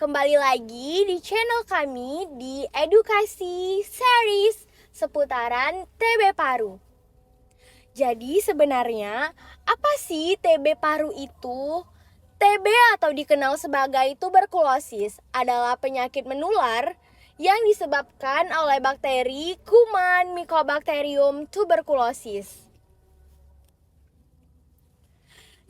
Kembali lagi di channel kami di Edukasi Series seputaran TB Paru. Jadi sebenarnya apa sih TB Paru itu? TB atau dikenal sebagai tuberkulosis adalah penyakit menular yang disebabkan oleh bakteri kuman Mycobacterium tuberculosis.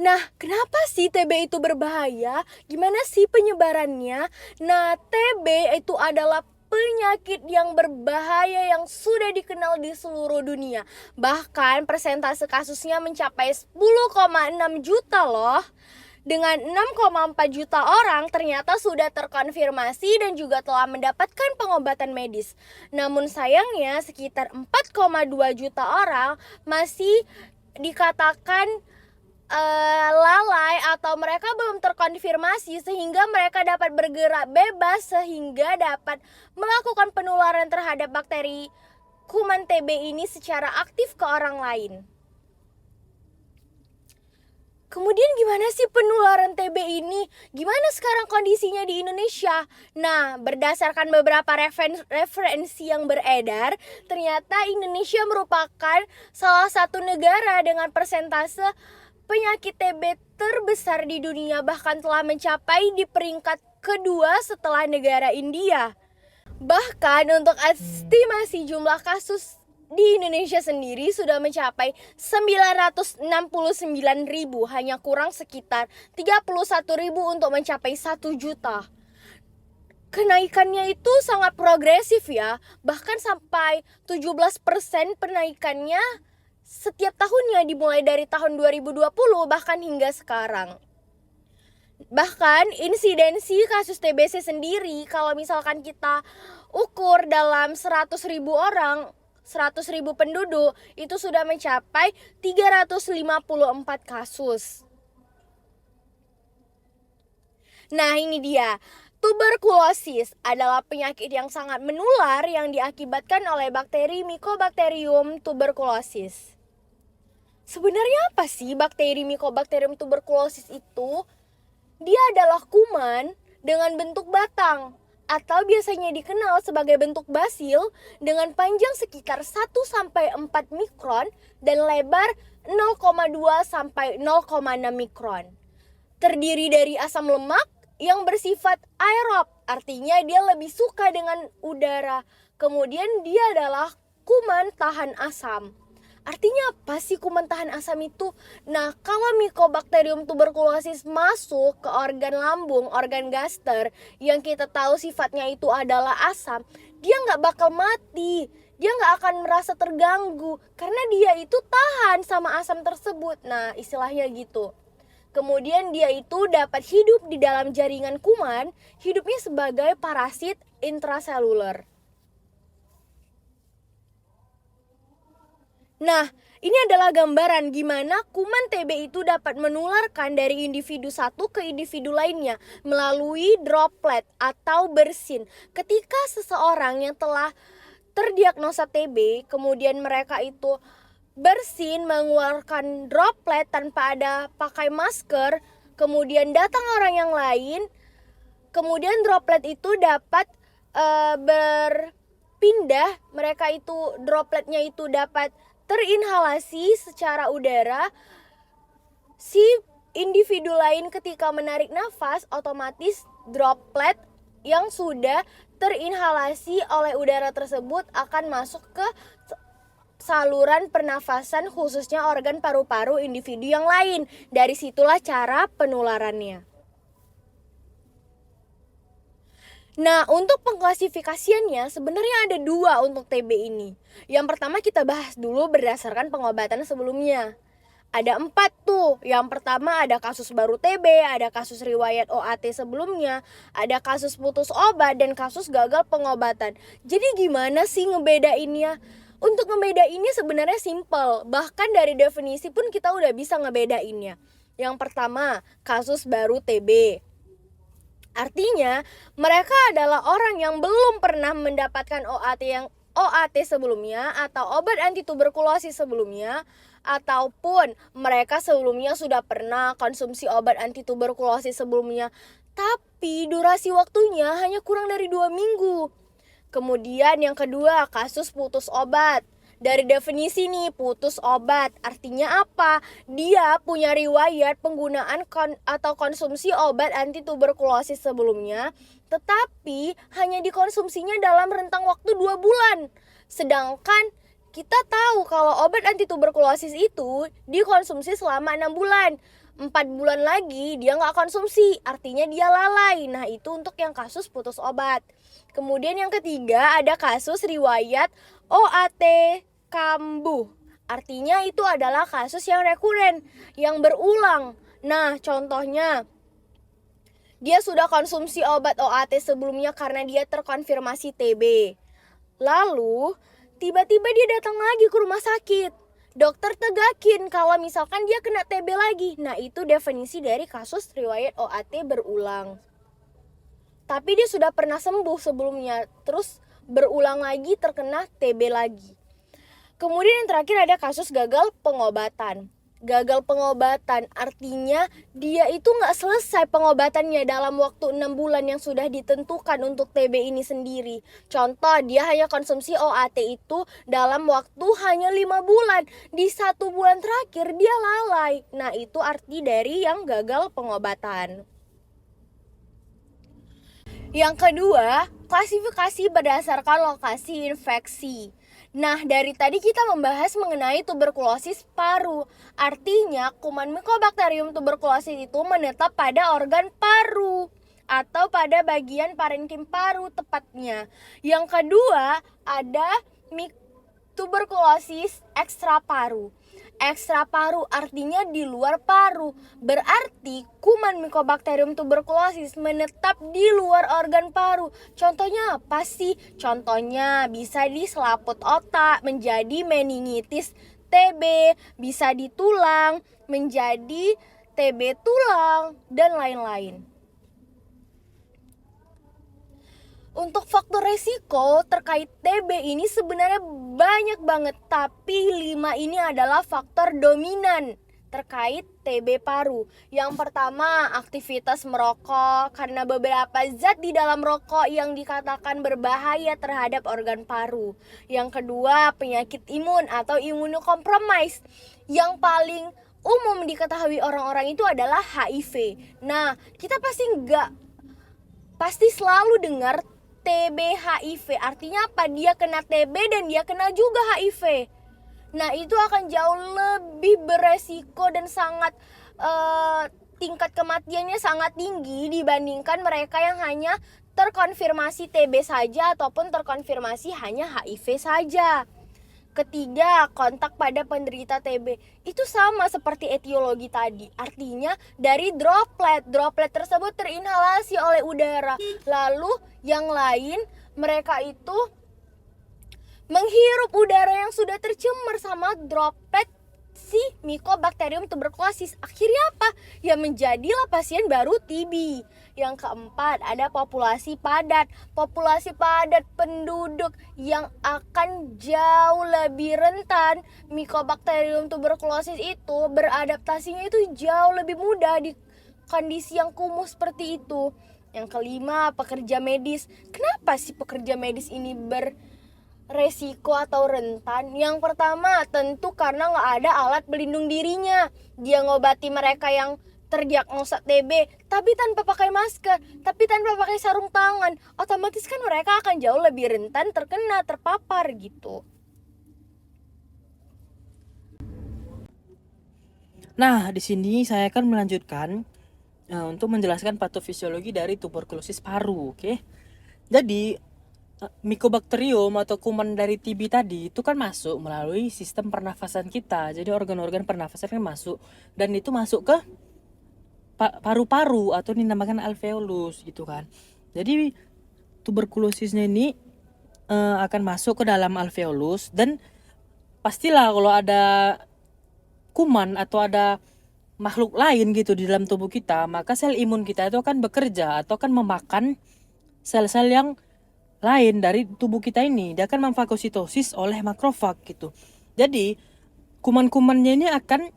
Nah, kenapa sih TB itu berbahaya? Gimana sih penyebarannya? Nah, TB itu adalah penyakit yang berbahaya yang sudah dikenal di seluruh dunia. Bahkan persentase kasusnya mencapai 10,6 juta loh. Dengan 6,4 juta orang ternyata sudah terkonfirmasi dan juga telah mendapatkan pengobatan medis. Namun sayangnya sekitar 4,2 juta orang masih dikatakan lalai atau mereka belum terkonfirmasi sehingga mereka dapat bergerak bebas sehingga dapat melakukan penularan terhadap bakteri kuman TB ini secara aktif ke orang lain. Kemudian gimana sih penularan TB ini? Gimana sekarang kondisinya di Indonesia? Nah, berdasarkan beberapa referensi yang beredar, ternyata Indonesia merupakan salah satu negara dengan persentase penyakit TB terbesar di dunia, bahkan telah mencapai di peringkat kedua setelah negara India. Bahkan untuk estimasi jumlah kasus di Indonesia sendiri sudah mencapai 969.000, hanya kurang sekitar 31.000 untuk mencapai 1 juta. Kenaikannya itu sangat progresif ya, bahkan sampai 17% penaikannya setiap tahunnya dimulai dari tahun 2020 bahkan hingga sekarang. Bahkan insidensi kasus TBC sendiri kalau misalkan kita ukur dalam 100.000 orang, 100.000 penduduk itu sudah mencapai 354 kasus. Nah, ini dia. Tuberkulosis adalah penyakit yang sangat menular yang diakibatkan oleh bakteri Mycobacterium tuberculosis. Sebenarnya apa sih bakteri Mycobacterium tuberculosis itu? Dia adalah kuman dengan bentuk batang atau biasanya dikenal sebagai bentuk basil dengan panjang sekitar 1-4 mikron dan lebar 0,2-0,6 mikron. Terdiri dari asam lemak yang bersifat aerob, artinya dia lebih suka dengan udara. Kemudian dia adalah kuman tahan asam. Artinya apa sih kuman tahan asam itu? Nah, kalau Mycobacterium tuberculosis masuk ke organ lambung, organ gaster, yang kita tahu sifatnya itu adalah asam, dia nggak bakal mati. Dia nggak akan merasa terganggu, karena dia itu tahan sama asam tersebut. Nah, istilahnya gitu. Kemudian dia itu dapat hidup di dalam jaringan kuman, hidupnya sebagai parasit intraseluler. Nah, ini adalah gambaran gimana kuman TB itu dapat menularkan dari individu satu ke individu lainnya melalui droplet atau bersin. Ketika seseorang yang telah terdiagnosa TB, kemudian mereka itu bersin mengeluarkan droplet tanpa ada pakai masker, kemudian datang orang yang lain, kemudian droplet itu dapat berpindah, mereka itu dropletnya itu dapat terinhalasi secara udara. Si individu lain ketika menarik nafas, otomatis droplet yang sudah terinhalasi oleh udara tersebut akan masuk ke saluran pernafasan, khususnya organ paru-paru individu yang lain. Dari situlah cara penularannya. Nah, untuk pengklasifikasiannya sebenarnya ada 2 untuk TB ini. Yang pertama kita bahas dulu berdasarkan pengobatan sebelumnya. Ada 4 tuh. Yang pertama ada kasus baru TB, ada kasus riwayat OAT sebelumnya, ada kasus putus obat, dan kasus gagal pengobatan. Jadi gimana sih ngebedainnya? Untuk ngebedainnya sebenarnya simple. Bahkan dari definisi pun kita udah bisa ngebedainnya. Yang pertama, kasus baru TB. Artinya, mereka adalah orang yang belum pernah mendapatkan OAT sebelumnya atau obat anti tuberkulosis sebelumnya, ataupun mereka sebelumnya sudah pernah konsumsi obat anti tuberkulosis sebelumnya tapi durasi waktunya hanya kurang dari 2 minggu. Kemudian yang kedua, kasus putus obat. Dari definisi nih, putus obat artinya apa? Dia punya riwayat penggunaan atau konsumsi obat anti tuberkulosis sebelumnya, tetapi hanya dikonsumsinya dalam rentang waktu 2 bulan. Sedangkan kita tahu kalau obat anti tuberkulosis itu dikonsumsi selama 6 bulan. 4 bulan lagi dia nggak konsumsi, artinya dia lalai. Nah, itu untuk yang kasus putus obat. Kemudian yang ketiga, ada kasus riwayat OAT kambuh. Artinya itu adalah kasus yang rekuren, yang berulang. Nah, contohnya dia sudah konsumsi obat OAT sebelumnya karena dia terkonfirmasi TB. Lalu, tiba-tiba dia datang lagi ke rumah sakit. Dokter tegakin kalau misalkan dia kena TB lagi. Nah, itu definisi dari kasus riwayat OAT berulang. Tapi dia sudah pernah sembuh sebelumnya, terus berulang lagi terkena TB lagi. Kemudian yang terakhir ada kasus gagal pengobatan. Gagal pengobatan artinya dia itu nggak selesai pengobatannya dalam waktu 6 bulan yang sudah ditentukan untuk TB ini sendiri. Contoh, dia hanya konsumsi OAT itu dalam waktu hanya 5 bulan. Di 1 bulan terakhir dia lalai. Nah, itu arti dari yang gagal pengobatan. Yang kedua, klasifikasi berdasarkan lokasi infeksi. Nah, dari tadi kita membahas mengenai tuberkulosis paru. Artinya, kuman Mycobacterium tuberculosis itu menetap pada organ paru atau pada bagian parenkim paru tepatnya. Yang kedua, ada tuberkulosis ekstraparu. Ekstraparu artinya di luar paru. Berarti kuman Mycobacterium tuberculosis menetap di luar organ paru. Contohnya apa sih? Contohnya bisa di selaput otak menjadi meningitis TB, bisa di tulang menjadi TB tulang, dan lain-lain. Untuk faktor resiko terkait TB ini sebenarnya banyak banget, tapi 5 ini adalah faktor dominan terkait TB paru. Yang pertama, aktivitas merokok, karena beberapa zat di dalam rokok yang dikatakan berbahaya terhadap organ paru. Yang kedua, penyakit imun atau imunokompromis. Yang paling umum diketahui orang-orang itu adalah HIV. Nah, kita pasti selalu dengar TB HIV, artinya apa? Dia kena TB dan dia kena juga HIV. Nah, itu akan jauh lebih beresiko dan sangat tingkat kematiannya sangat tinggi dibandingkan mereka yang hanya terkonfirmasi TB saja ataupun terkonfirmasi hanya HIV saja. Ketiga, kontak pada penderita TB. Itu sama seperti etiologi tadi. Artinya dari droplet tersebut terinhalasi oleh udara. Lalu yang lain, mereka itu menghirup udara yang sudah tercemar sama droplet si Mycobacterium tuberculosis. Akhirnya apa? Ya menjadilah pasien baru TB. Yang keempat, ada populasi padat. Populasi padat penduduk yang akan jauh lebih rentan Mycobacterium tuberculosis itu beradaptasinya itu jauh lebih mudah di kondisi yang kumuh seperti itu. Yang kelima, pekerja medis. Kenapa sih pekerja medis ini resiko atau rentan? Yang pertama, tentu karena nggak ada alat pelindung dirinya. Dia ngobati mereka yang terdiagnosa TB, tapi tanpa pakai masker, tapi tanpa pakai sarung tangan. Otomatis kan mereka akan jauh lebih rentan terpapar gitu. Nah, di sini saya akan melanjutkan untuk menjelaskan patofisiologi dari tuberkulosis paru, oke? Jadi Mycobacterium atau kuman dari TB tadi itu kan masuk melalui sistem pernafasan kita. Jadi organ-organ pernafasan kan masuk, dan itu masuk ke paru-paru atau dinamakan alveolus gitu kan. Jadi tuberkulosisnya ini akan masuk ke dalam alveolus, dan pastilah kalau ada kuman atau ada makhluk lain gitu di dalam tubuh kita, maka sel imun kita itu akan bekerja atau akan memakan sel-sel yang lain dari tubuh kita ini. Dia akan memfagositosis oleh makrofag gitu. Jadi kuman-kumannya ini akan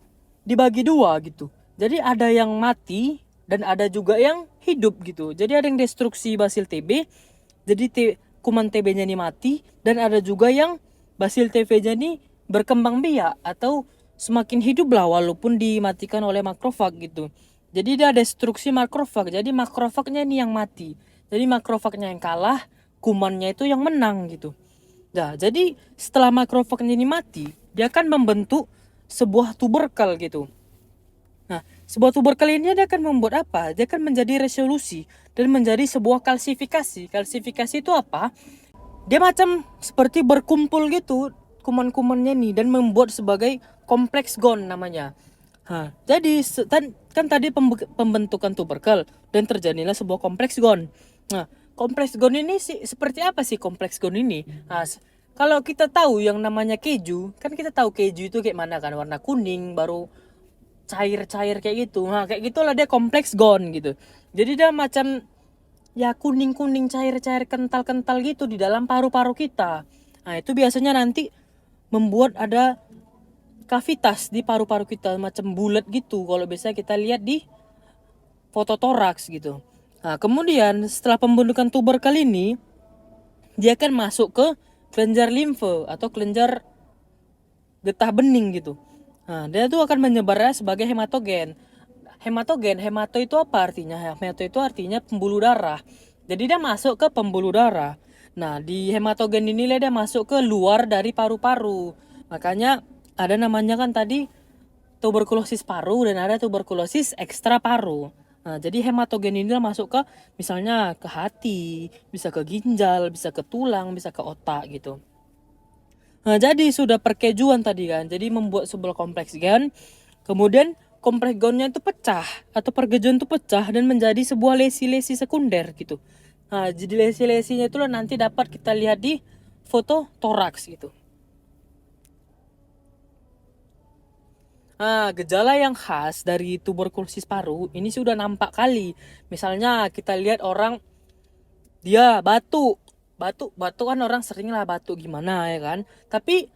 dibagi dua gitu. Jadi ada yang mati dan ada juga yang hidup gitu. Jadi ada yang destruksi basil TB, jadi kuman TB-nya ini mati, dan ada juga yang basil TB-nya ini berkembang biak atau semakin hidup lah walaupun dimatikan oleh makrofag gitu. Jadi dia destruksi makrofag, jadi makrofagnya ini yang mati. Jadi makrofagnya yang kalah, kumannya itu yang menang gitu. Nah, jadi setelah makrofagnya ini mati, dia akan membentuk sebuah tuberkel gitu. Nah, sebuah tuberkel ini dia akan membuat apa? Dia akan menjadi resolusi dan menjadi sebuah kalsifikasi. Kalsifikasi itu apa? Dia macam seperti berkumpul gitu kuman-kumannya nih dan membuat sebagai kompleks gon namanya. Jadi kan tadi pembentukan tuberkel dan terjadilah sebuah kompleks gon. Nah, kompleks gon ini sih seperti apa sih kompleks gon ini? Kalau kita tahu yang namanya keju, kan kita tahu keju itu kayak mana kan, warna kuning baru cair-cair kayak gitu. Nah, kayak gitulah dia kompleks gon gitu. Jadi dia macam ya kuning-kuning cair-cair kental-kental gitu di dalam paru-paru kita. Nah, itu biasanya nanti membuat ada kavitas di paru-paru kita macam bulat gitu kalau biasa kita lihat di foto toraks gitu. Nah, kemudian setelah pembentukan tuberkel ini dia akan masuk ke kelenjar limfe atau kelenjar getah bening gitu. Nah, dia tuh akan menyebarnya sebagai hematogen. Hemato itu apa artinya? Hemato itu artinya pembuluh darah. Jadi dia masuk ke pembuluh darah. Nah, di hematogen ini dia masuk ke luar dari paru-paru. Makanya ada namanya kan tadi tuberkulosis paru dan ada tuberkulosis ekstra paru. Nah, jadi hematogen ini masuk ke misalnya ke hati, bisa ke ginjal, bisa ke tulang, bisa ke otak gitu. Nah, jadi sudah perkejuan tadi kan. Jadi membuat sebuah kompleks gon. Kemudian kompleks gonnya itu pecah atau perkejuan itu pecah dan menjadi sebuah lesi-lesi sekunder gitu. Nah, jadi lesi-lesinya itulah nanti dapat kita lihat di foto toraks gitu. Nah, gejala yang khas dari tuberkulosis paru ini sudah nampak kali. Misalnya kita lihat orang dia batuk kan orang sering lah batuk gimana ya kan, tapi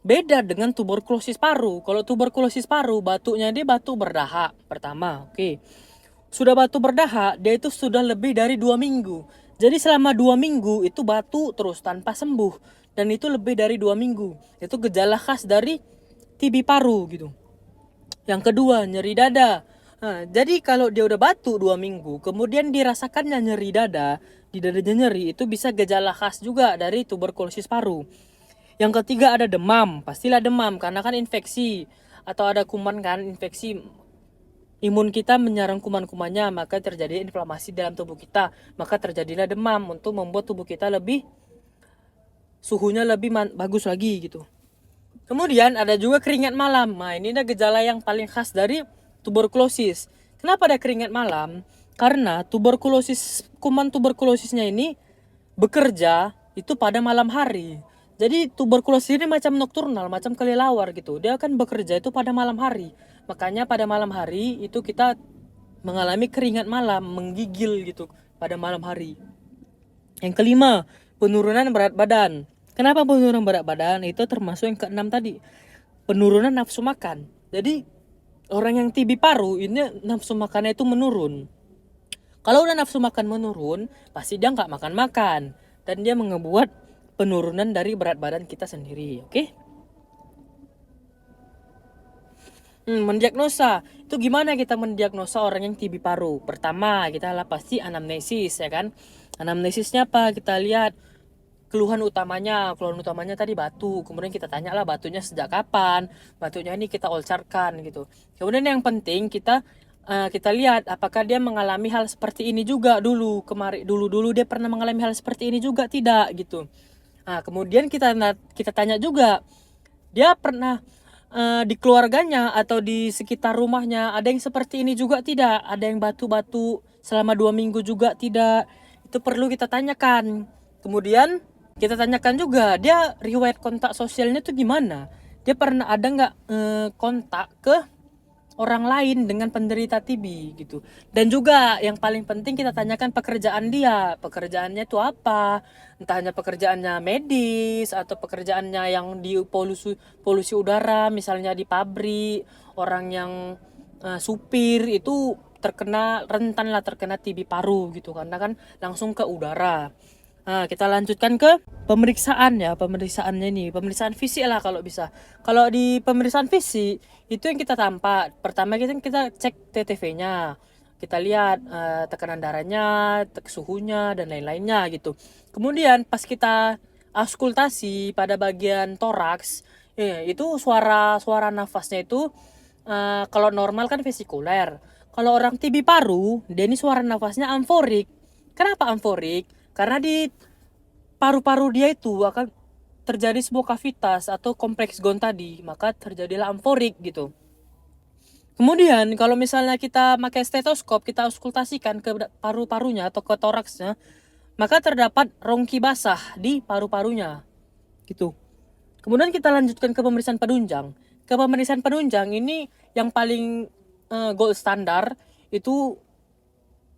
beda dengan tuberkulosis paru. Kalau tuberkulosis paru batuknya dia batuk berdahak pertama, oke. Sudah batuk berdahak dia itu sudah lebih dari 2 minggu. Jadi selama 2 minggu itu batuk terus tanpa sembuh dan itu lebih dari 2 minggu. Itu gejala khas dari TB paru gitu. Yang kedua, nyeri dada. Nah, jadi kalau dia udah batuk 2 minggu, kemudian dirasakannya nyeri dada, di dadanya nyeri, itu bisa gejala khas juga dari tuberkulosis paru. Yang ketiga ada demam, pastilah demam karena kan infeksi atau ada kuman kan, infeksi imun kita menyerang kuman-kumannya, maka terjadi inflamasi dalam tubuh kita, maka terjadilah demam untuk membuat tubuh kita lebih suhunya lebih bagus lagi gitu. Kemudian ada juga keringat malam. Nah, ini ada gejala yang paling khas dari tuberkulosis. Kenapa ada keringat malam? Karena kuman tuberkulosisnya ini bekerja itu pada malam hari. Jadi tuberkulosis ini macam nokturnal, macam kelelawar gitu. Dia akan bekerja itu pada malam hari. Makanya pada malam hari itu kita mengalami keringat malam, menggigil gitu pada malam hari. Yang kelima, penurunan berat badan. Kenapa penurunan berat badan? Itu termasuk yang keenam tadi. Penurunan nafsu makan. Jadi orang yang TB paru ini nafsu makannya itu menurun. Kalau udah nafsu makan menurun, pasti dia nggak makan-makan. Dan dia membuat penurunan dari berat badan kita sendiri. Oke? Mendiagnosa. Itu gimana kita mendiagnosa orang yang TB paru? Pertama, kita lah pasti anamnesis ya kan. Anamnesisnya apa? Kita lihat keluhan utamanya tadi batuk. Kemudian kita tanya lah batunya sejak kapan, batunya ini kita ulcerkan gitu. Kemudian yang penting kita lihat apakah dia mengalami hal seperti ini juga dulu dia pernah mengalami hal seperti ini juga tidak gitu. Nah, kemudian kita tanya juga dia pernah di keluarganya atau di sekitar rumahnya ada yang seperti ini juga tidak, ada yang batu-batu selama 2 minggu juga tidak, itu perlu kita tanyakan. Kemudian kita tanyakan juga dia riwayat kontak sosialnya tuh gimana, dia pernah ada nggak kontak ke orang lain dengan penderita TB gitu. Dan juga yang paling penting kita tanyakan pekerjaannya itu apa, entahnya pekerjaannya medis atau pekerjaannya yang di polusi udara misalnya di pabrik, orang yang supir itu rentan lah terkena TB paru gitu, karena kan langsung ke udara. Nah, kita lanjutkan ke pemeriksaan ya. Pemeriksaannya ini, pemeriksaan fisik lah kalau bisa. Kalau di pemeriksaan fisik, itu yang kita tampak. Pertama kita cek TTV-nya. Kita lihat tekanan darahnya, suhunya, dan lain-lainnya gitu. Kemudian pas kita auskultasi pada bagian toraks, itu suara nafasnya itu kalau normal kan vesikuler. Kalau orang TB paru, dia ini suara nafasnya amforik. Kenapa amforik? Karena di paru-paru dia itu akan terjadi sebuah kavitas atau kompleks gon tadi, maka terjadilah amforik gitu. Kemudian kalau misalnya kita pakai stetoskop, kita auskultasikan ke paru-parunya atau ke toraksnya, maka terdapat rongki basah di paru-parunya gitu. Kemudian kita lanjutkan ke pemeriksaan penunjang. Ke pemeriksaan penunjang ini yang paling gold standar itu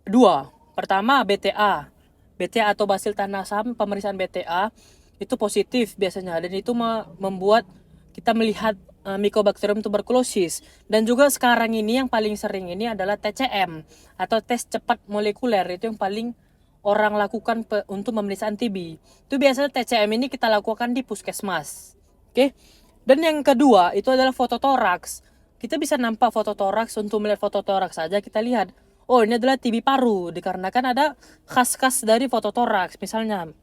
2. Pertama BTA atau basil tanah asam. Pemeriksaan BTA itu positif biasanya, dan itu membuat kita melihat Mycobacterium tuberculosis. Dan juga sekarang ini yang paling sering ini adalah TCM atau tes cepat molekuler, itu yang paling orang lakukan untuk pemeriksaan TB. Itu biasanya TCM ini kita lakukan di puskesmas. Oke. Dan yang kedua itu adalah fototoraks. Kita bisa nampak fototoraks. Untuk melihat fototoraks saja kita lihat, oh ini adalah TB paru, dikarenakan ada khas-khas dari fototoraks. Misalnya,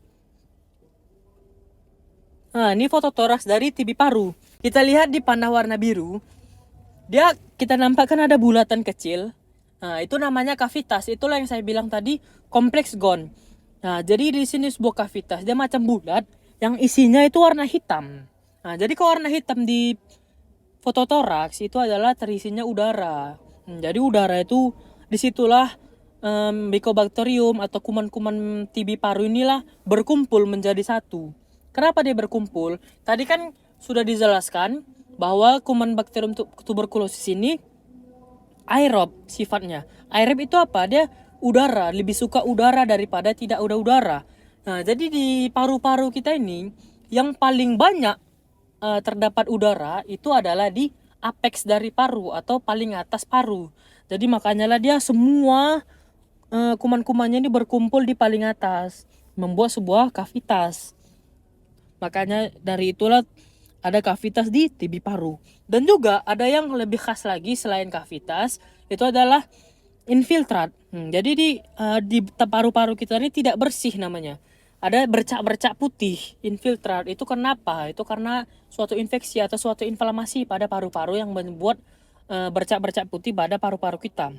nah ini fototoraks dari TB paru. Kita lihat di panah warna biru, kita nampakkan ada bulatan kecil. Nah itu namanya kavitas. Itulah yang saya bilang tadi, kompleks gon. Nah jadi di sini sebuah kavitas, dia macam bulat yang isinya itu warna hitam. Nah jadi kalau warna hitam di fototoraks itu adalah terisinya udara. Jadi udara itu disitulah Mycobacterium atau kuman-kuman TB paru inilah berkumpul menjadi satu. Kenapa dia berkumpul? Tadi kan sudah dijelaskan bahwa kuman bakterium tuberkulosis ini aerob sifatnya. Aerob itu apa? Dia udara, lebih suka udara daripada tidak ada udara. Nah, jadi di paru-paru kita ini yang paling banyak terdapat udara itu adalah di apex dari paru atau paling atas paru. Jadi makanya lah dia semua kuman-kumannya ini berkumpul di paling atas, membuat sebuah kavitas. Makanya dari itulah ada kavitas di TB paru. Dan juga ada yang lebih khas lagi selain kavitas, itu adalah infiltrat. Jadi di paru-paru kita ini tidak bersih namanya. Ada bercak-bercak putih, infiltrat. Itu kenapa? Itu karena suatu infeksi atau suatu inflamasi pada paru-paru yang membuat bercak-bercak putih pada paru-paru kita.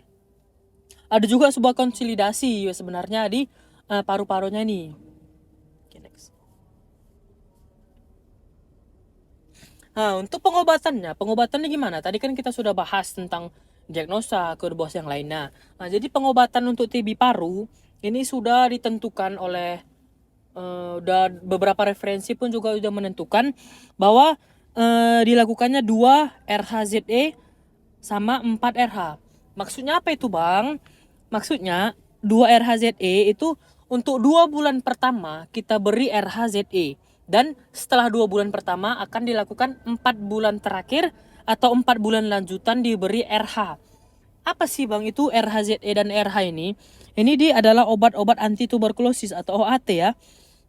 Ada juga sebuah konsolidasi sebenarnya di paru-parunya ini. Okay, next. Nah, untuk pengobatannya gimana? Tadi kan kita sudah bahas tentang diagnosa, kedua yang lainnya. Nah, jadi pengobatan untuk TB paru ini sudah ditentukan oleh dan beberapa referensi pun juga sudah menentukan bahwa dilakukannya 2 RHZE sama 4 RH. Maksudnya apa itu, Bang? Maksudnya 2 RHZE itu untuk 2 bulan pertama kita beri RHZE. Dan setelah 2 bulan pertama akan dilakukan 4 bulan terakhir atau 4 bulan lanjutan diberi RH. Apa sih, Bang, itu RHZE dan RH ini? Ini dia adalah obat-obat anti tuberkulosis atau OAT ya.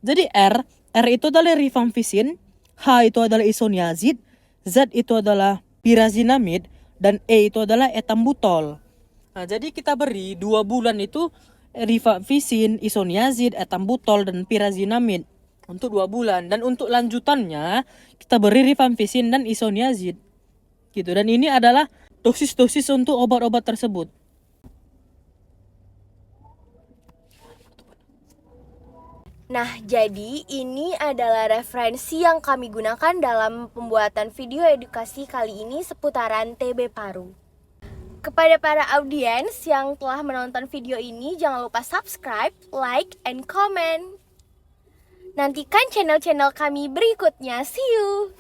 Jadi R itu adalah rifampicin, H itu adalah isoniazid, Z itu adalah pyrazinamide, dan E itu adalah etambutol. Nah, jadi kita beri 2 bulan itu rifampicin, isoniazid, etambutol, dan pyrazinamide untuk 2 bulan. Dan untuk lanjutannya kita beri rifampicin dan isoniazid gitu. Dan ini adalah dosis-dosis untuk obat-obat tersebut. Nah, jadi ini adalah referensi yang kami gunakan dalam pembuatan video edukasi kali ini seputaran TB paru. Kepada para audiens yang telah menonton video ini, jangan lupa subscribe, like, and comment. Nantikan channel-channel kami berikutnya. See you!